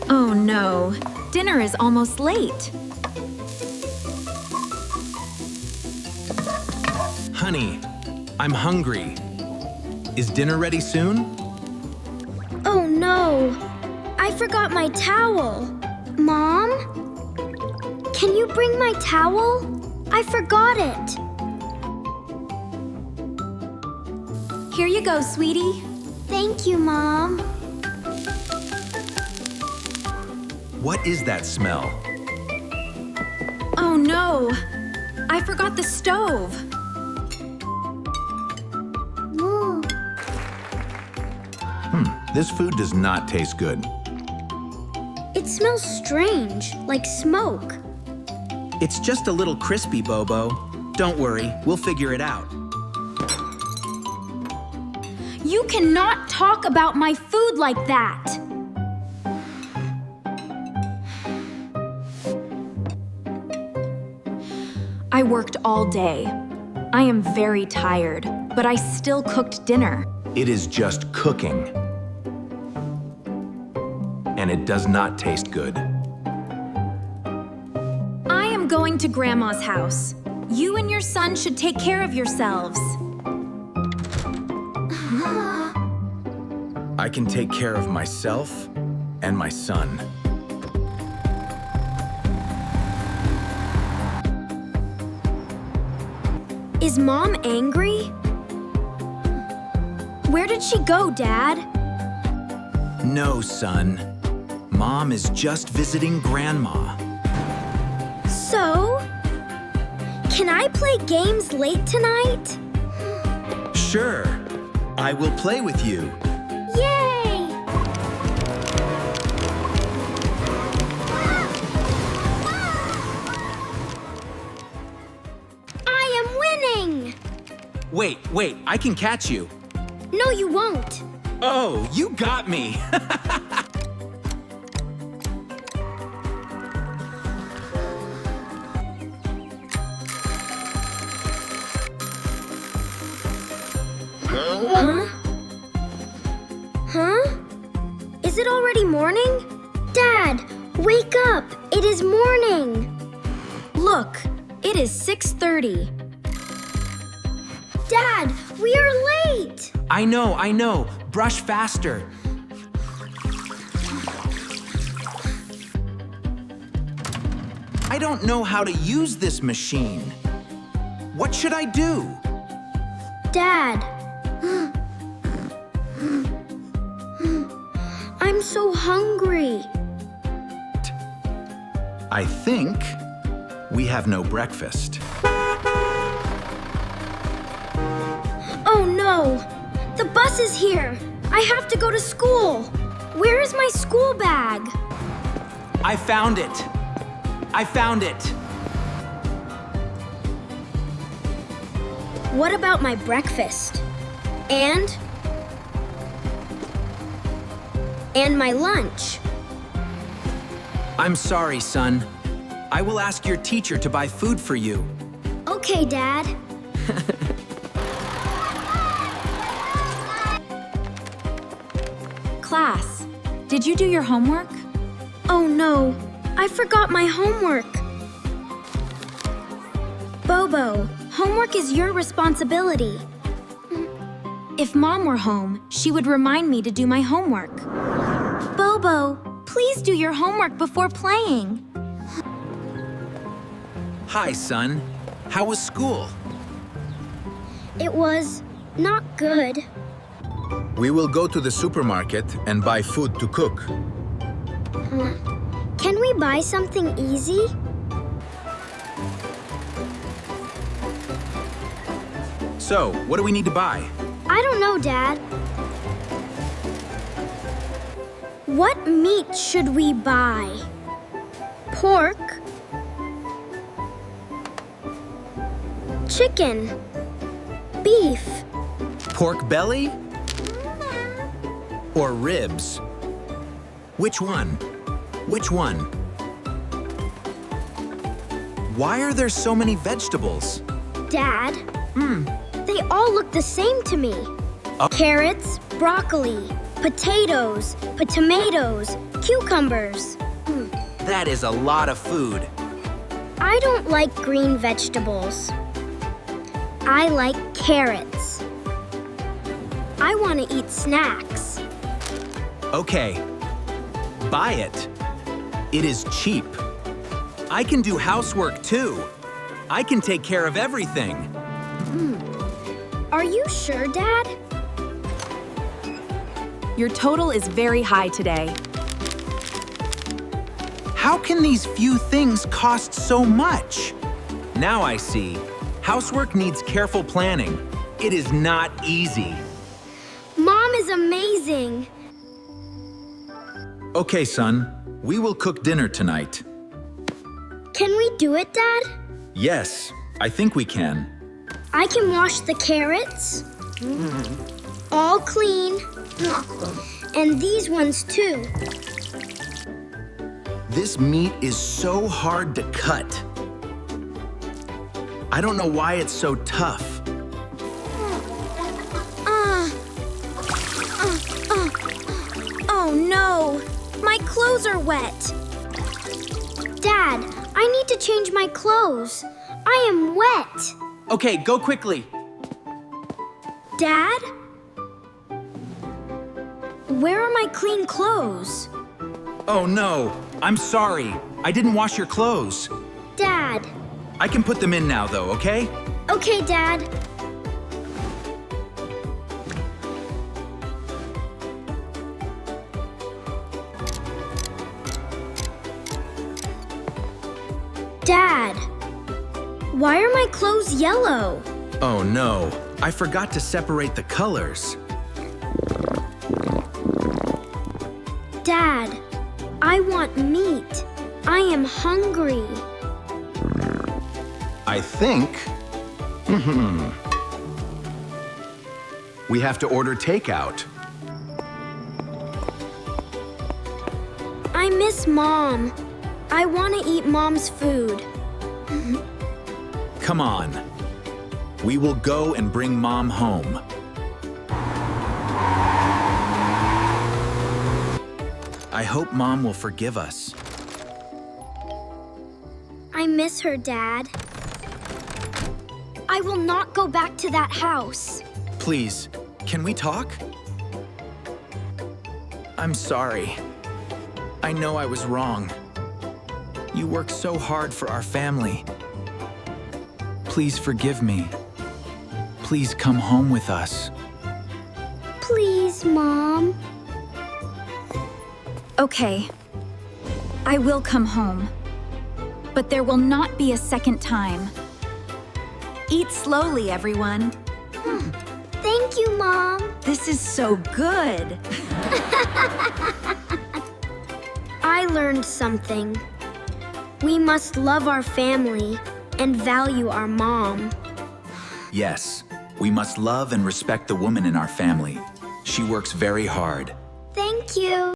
Oh no, dinner is almost late. Honey, I'm hungry. Is dinner ready soon? Oh no, I forgot my towel. Mom? Can you bring my towel? I forgot it. Here you go, sweetie. Thank you, Mom. What is that smell? Oh no, I forgot the stove. Ooh. This food does not taste good. It smells strange, like smoke. It's just a little crispy, Bobo. Don't worry, we'll figure it out. You cannot talk about my food like that. I worked all day. I am very tired, but I still cooked dinner. It is just cooking. And it does not taste good. I am going to Grandma's house. You and your son should take care of yourselves. I can take care of myself and my son. Is Mom angry? Where did she go, Dad? No, son. Mom is just visiting Grandma. So, can I play games late tonight? Sure. I will play with you. Yay! I am winning! Wait, I can catch you. No, you won't. Oh, you got me! Huh? Huh? Is it already morning? Dad, wake up! It is morning! Look, it is 6:30. Dad, we are late! I know. Brush faster. I don't know how to use this machine. What should I do? Dad. I'm so hungry. I think we have no breakfast. Oh no! The bus is here! I have to go to school! Where is my school bag? I found it. What about my breakfast? And my lunch? I'm sorry, son. I will ask your teacher to buy food for you. Okay, Dad. Class, did you do your homework? Oh no, I forgot my homework. Bobo, homework is your responsibility. If Mom were home, she would remind me to do my homework. Bobo, please do your homework before playing. Hi, son. How was school? It was not good. We will go to the supermarket and buy food to cook. Can we buy something easy? So, what do we need to buy? I don't know, Dad. What meat should we buy? Pork? Chicken? Beef? Pork belly? Or ribs? Which one? Why are there so many vegetables? Dad? They all look the same to me. Carrots, broccoli, potatoes, tomatoes, cucumbers. That is a lot of food. I don't like green vegetables. I like carrots. I want to eat snacks. Okay, buy it. It is cheap. I can do housework too. I can take care of everything. Are you sure, Dad? Your total is very high today. How can these few things cost so much? Now I see. Housework needs careful planning. It is not easy. Mom is amazing. Okay, son. We will cook dinner tonight. Can we do it, Dad? Yes, I think we can. I can wash the carrots. All clean. And these ones too. This meat is so hard to cut. I don't know why it's so tough. Oh no! My clothes are wet. Dad, I need to change my clothes. I am wet. Okay, go quickly. Dad? Where are my clean clothes? Oh no, I'm sorry. I didn't wash your clothes. Dad. I can put them in now though, okay? Okay, Dad. Dad, why are my clothes yellow? Oh no, I forgot to separate the colors. Dad, I want meat. I am hungry. I think... we have to order takeout. I miss Mom. I want to eat Mom's food. Come on. We will go and bring Mom home. I hope Mom will forgive us. I miss her, Dad. I will not go back to that house. Please, can we talk? I'm sorry. I know I was wrong. You worked so hard for our family. Please forgive me. Please come home with us. Please, Mom. Okay. I will come home. But there will not be a second time. Eat slowly, everyone. Thank you, Mom. This is so good. I learned something. We must love our family and value our mom. Yes, we must love and respect the woman in our family. She works very hard. Thank you.